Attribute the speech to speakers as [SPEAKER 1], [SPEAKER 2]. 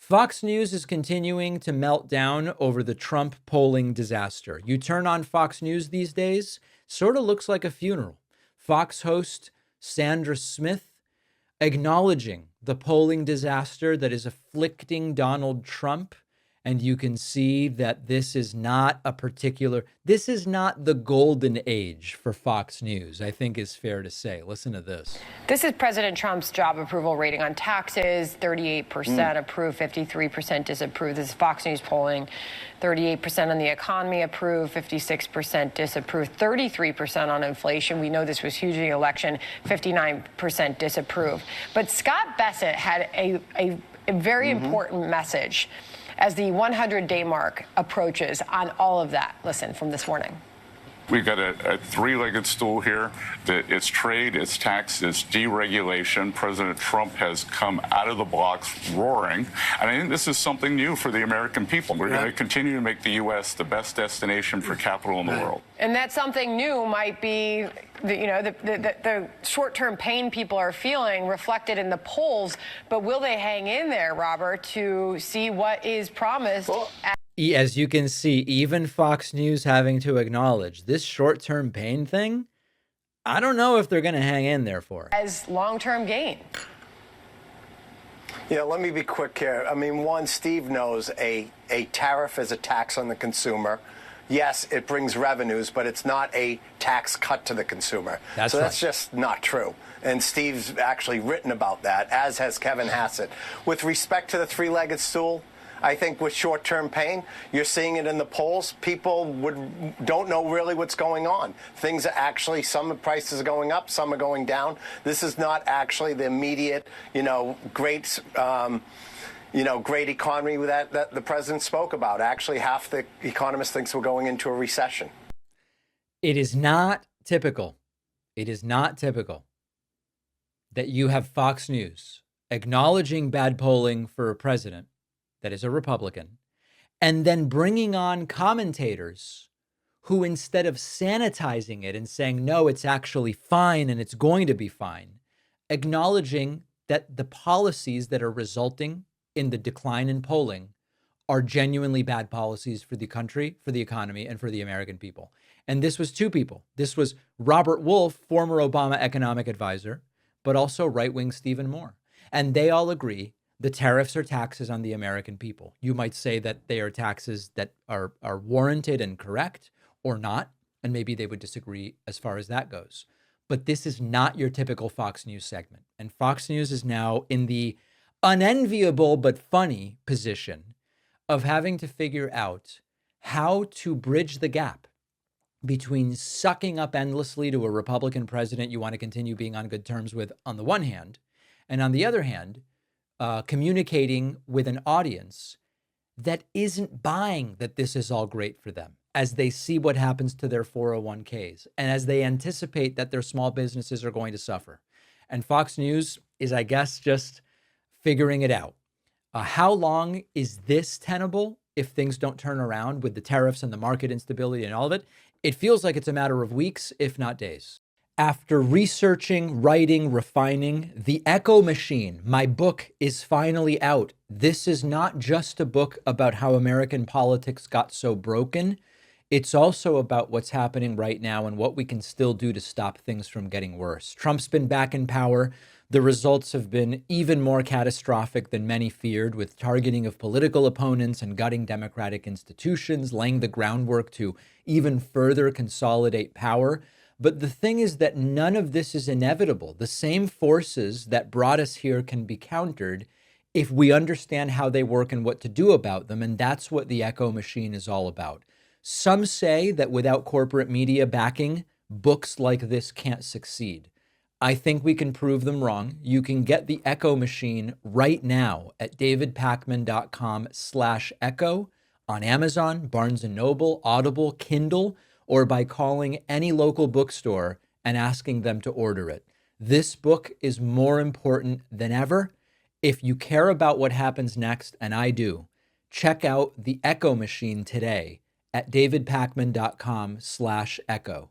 [SPEAKER 1] Fox News is continuing to melt down over the Trump polling disaster. You turn on Fox News these days, sort of looks like a funeral. Fox host Sandra Smith acknowledging the polling disaster that is afflicting Donald Trump. And you can see that this is not the golden age for Fox News, I think is fair to say. Listen to this.
[SPEAKER 2] This is President Trump's job approval rating on taxes, 38% approve, 53% disapprove. This is Fox News polling. 38% on the economy approve, 56% disapprove, 33% on inflation. We know this was huge in the election, 59% disapprove. But Scott Bassett had a very important message as the 100-day mark approaches on all of that. Listen from this morning.
[SPEAKER 3] We've got a three-legged stool here. It's trade, it's tax, it's deregulation. President Trump has come out of the blocks roaring. And I think this is something new for the American people. We're going to continue to make the U.S. the best destination for capital in the world.
[SPEAKER 2] And that something new might be the short-term pain people are feeling reflected in the polls. But will they hang in there, Robert, to see what is promised?
[SPEAKER 1] As you can see, even Fox News having to acknowledge this short-term pain thing, I don't know if they're going to hang in there for it.
[SPEAKER 2] As long-term gain.
[SPEAKER 4] Yeah, let me be quick here. I mean, one, Steve knows a tariff is a tax on the consumer. Yes, it brings revenues, but it's not a tax cut to the consumer. That's just not true. And Steve's actually written about that, as has Kevin Hassett. With respect to the three-legged stool, I think with short-term pain, you're seeing it in the polls. People don't know really what's going on. Things are actually, some prices are going up, some are going down. This is not actually the immediate, great economy that the president spoke about. Actually, half the economists thinks we're going into a recession.
[SPEAKER 1] It is not typical. It is not typical that you have Fox News acknowledging bad polling for a president that is a Republican, and then bringing on commentators who, instead of sanitizing it and saying, no, it's actually fine and it's going to be fine, acknowledging that the policies that are resulting in the decline in polling are genuinely bad policies for the country, for the economy, and for the American people. And this was two people. This was Robert Wolf, former Obama economic advisor, but also right-wing Stephen Moore. And they all agree the tariffs are taxes on the American people. You might say that they are taxes that are warranted and correct or not, and maybe they would disagree as far as that goes. But this is not your typical Fox News segment. And Fox News is now in the unenviable but funny position of having to figure out how to bridge the gap between sucking up endlessly to a Republican president you want to continue being on good terms with on the one hand, and on the other hand, communicating with an audience that isn't buying that this is all great for them as they see what happens to their 401ks and as they anticipate that their small businesses are going to suffer. And Fox News is, I guess, just figuring it out. How long is this tenable if things don't turn around with the tariffs and the market instability and all of it? It feels like it's a matter of weeks, if not days. After researching, writing, refining, The Echo Machine, my book, is finally out. This is not just a book about how American politics got so broken. It's also about what's happening right now and what we can still do to stop things from getting worse. Trump's been back in power. The results have been even more catastrophic than many feared, with targeting of political opponents and gutting democratic institutions, laying the groundwork to even further consolidate power. But the thing is that none of this is inevitable. The same forces that brought us here can be countered if we understand how they work and what to do about them. And that's what the Echo Machine is all about. Some say that without corporate media backing, books like this can't succeed. I think we can prove them wrong. You can get the Echo Machine right now at davidpakman.com/echo on Amazon, Barnes & Noble, Audible, Kindle, or by calling any local bookstore and asking them to order it. This book is more important than ever. If you care about what happens next, and I do, check out The Echo Machine today at davidpakman.com/echo.